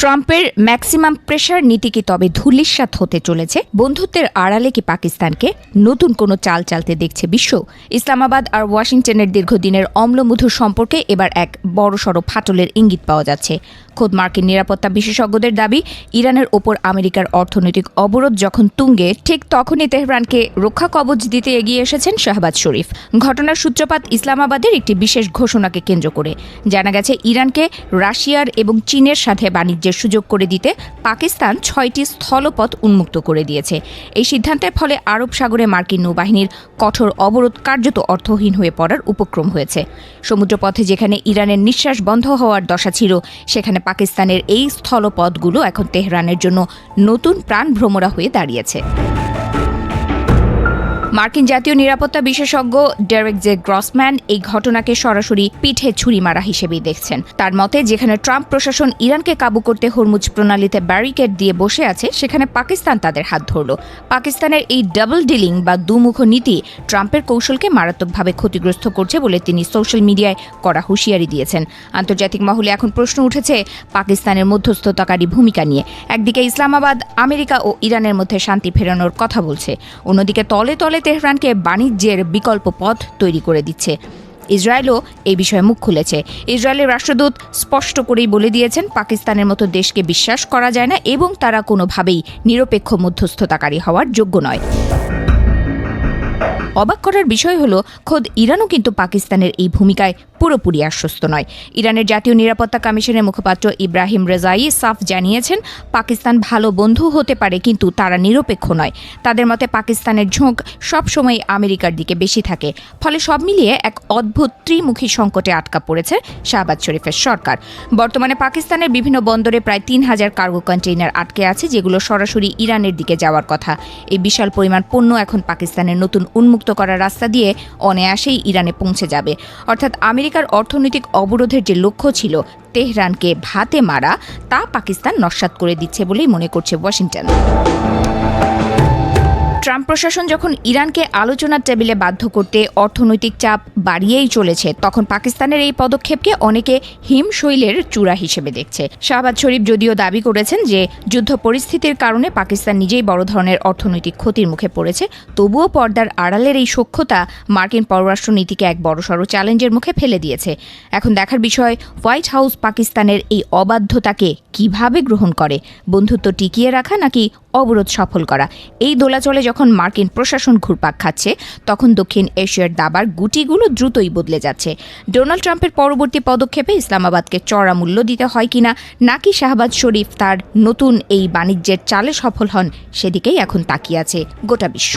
ট্রাম্পের maximum pressure নীতি কি তবে ধূলিসাৎ হতে চলেছে? বন্ধুত্বের আড়ালে কি পাকিস্তানকে নতুন কোনো চাল চালতে দেখছে বিশ্ব? ইসলামাবাদ আর ওয়াশিংটনের দীর্ঘদিনের অম্লমধুর সম্পর্কে এবার এক বড়সড় ফাটলের ইঙ্গিত পাওয়া যাচ্ছে। খোদ মার্কিন নিরাপত্তা বিশেষজ্ঞদের দাবি, ইরানের ওপর আমেরিকার অর্থনৈতিক অবরোধ যখন তুঙ্গে, ঠিক তখনই তেহরানকে রক্ষা কবচ দিতে এগিয়ে এসেছেন শাহবাজ শরীফ। ঘটনার সূত্রপাত ইসলামাবাদের একটি বিশেষ ঘোষণাকে কেন্দ্র করে। জানা গেছে, ইরানকে রাশিয়ার এবং চীনের সাথে বাণিজ্যের সুযোগ করে দিতে পাকিস্তান 6টি স্থলপথ উন্মুক্ত করে দিয়েছে। এই সিদ্ধান্তের ফলে আরব সাগরে মার্কিন নৌবাহিনীর কঠোর অবরোধ কার্যত অর্থহীন হয়ে পড়ার উপক্রম হয়েছে। সমুদ্রপথে যেখানে ইরানের নিঃশ্বাস বন্ধ হওয়ার দশা ছিল, সেখানে পাকিস্তানের এই স্থলপথগুলো এখন তেহরানের জন্য নতুন প্রাণভ্রমরা হয়ে দাঁড়িয়েছে। মার্কিন জাতীয় নিরাপত্তা বিশেষজ্ঞ ডেরেক জে গ্রসম্যান এই ঘটনাকে সরাসরি পিঠে ছুরি মারা হিসেবেই দেখছেন। তার মতে, যেখানে ট্রাম্প প্রশাসন ইরানকে কাবু করতে হরমুজ প্রণালীতে ব্যারিকেড দিয়ে বসে আছে, সেখানে পাকিস্তান তাদের হাত ধরল। পাকিস্তানের এই ডাবল ডিলিং বা দুমুখ নীতি ট্রাম্পের কৌশলকে মারাত্মকভাবে ক্ষতিগ্রস্ত করছে বলে তিনি সোশ্যাল মিডিয়ায় কড়া হুঁশিয়ারি দিয়েছেন। আন্তর্জাতিক মহলে এখন প্রশ্ন উঠেছে পাকিস্তানের মধ্যস্থতাকারী ভূমিকা নিয়ে। একদিকে ইসলামাবাদ আমেরিকা ও ইরানের মধ্যে শান্তি ফেরানোর কথা বলছে, অন্যদিকে তলে তলে তেহরানকে বাণিজ্যের বিকল্প পথ তৈরি করে দিচ্ছে। ইসরায়েলও এই বিষয়ে মুখ খুলেছে। ইসরায়েলের রাষ্ট্রদূত স্পষ্ট করেই বলে দিয়েছেন, পাকিস্তানের মতো দেশকে বিশ্বাস করা যায় না এবং তারা কোনোভাবেই নিরপেক্ষ মধ্যস্থতাকারী হওয়ার যোগ্য নয়। অবাক করার বিষয় হলো, খোদ ইরানও কিন্তু পাকিস্তানের এই ভূমিকায় পুরোপুরি আশ্বস্ত নয়। ইরানের জাতীয় নিরাপত্তা কমিশনের মুখপাত্র ইব্রাহিম রেজাই সাফ জানিয়েছেন, পাকিস্তান ভালো বন্ধু হতে পারে, কিন্তু তারা নিরপেক্ষ নয়। তাদের মতে পাকিস্তানের ঝোঁক সবসময় আমেরিকার দিকে বেশি থাকে। ফলে সব মিলিয়ে এক অদ্ভুত ত্রিমুখী সংকটে আটকা পড়েছে শাহবাজ শরীফের সরকার। বর্তমানে পাকিস্তানের বিভিন্ন বন্দরে প্রায় 3000 কার্গো কন্টেইনার আটকে আছে, যেগুলো সরাসরি ইরানের দিকে যাওয়ার কথা। এই বিশাল পরিমাণ পণ্য এখন পাকিস্তানের নতুন উন্মুক্ত করার রাস্তা দিয়ে অনায়াসেই ইরানে পৌঁছে যাবে। অর্থাৎ আমেরিকার অর্থনৈতিক অবরোধের যে লক্ষ্য ছিল তেহরানকে ভাতে মারা, তা পাকিস্তান নস্যাৎ করে দিচ্ছে বলেই মনে করছে ওয়াশিংটন। ট্রাম্প প্রশাসন যখন ইরানকে আলোচনার টেবিলে বাধ্য করতে অর্থনৈতিক চাপ বাড়িয়েই চলেছে, তখন পাকিস্তানের এই পদক্ষেপকে অনেকে হিমশৈলের চূড়া হিসেবে দেখছে। শাহবাজ শরীফ যদিও দাবি করেছেন যে যুদ্ধ পরিস্থিতির কারণে পাকিস্তান নিজেই বড় ধরনের অর্থনৈতিক ক্ষতির মুখে পড়েছে, তবুও পর্দার আড়ালের এই সখ্যতা মার্কিন পররাষ্ট্রনীতিকে এক বড়সড় চ্যালেঞ্জের মুখে ফেলে দিয়েছে। এখন দেখার বিষয়, হোয়াইট হাউস পাকিস্তানের এই অবাধ্যতাকে কিভাবে গ্রহণ করে। বন্ধুত্ব টিকিয়ে রাখা নাকি অবরোধ সফল করা? এই দোলাচলে যখন মার্কিন প্রশাসন ঘুরপাক খাচ্ছে, তখন দক্ষিণ এশিয়ার দাবার গুটিগুলো দ্রুতই বদলে যাচ্ছে। ডোনাল্ড ট্রাম্পের পরবর্তী পদক্ষেপে ইসলামাবাদকে চড়া মূল্য দিতে হয় কিনা, নাকি শাহবাজ শরীফ তার নতুন এই বাণিজ্যের চালে সফল হন, সেদিকেই এখন তাকিয়ে আছে গোটা বিশ্ব।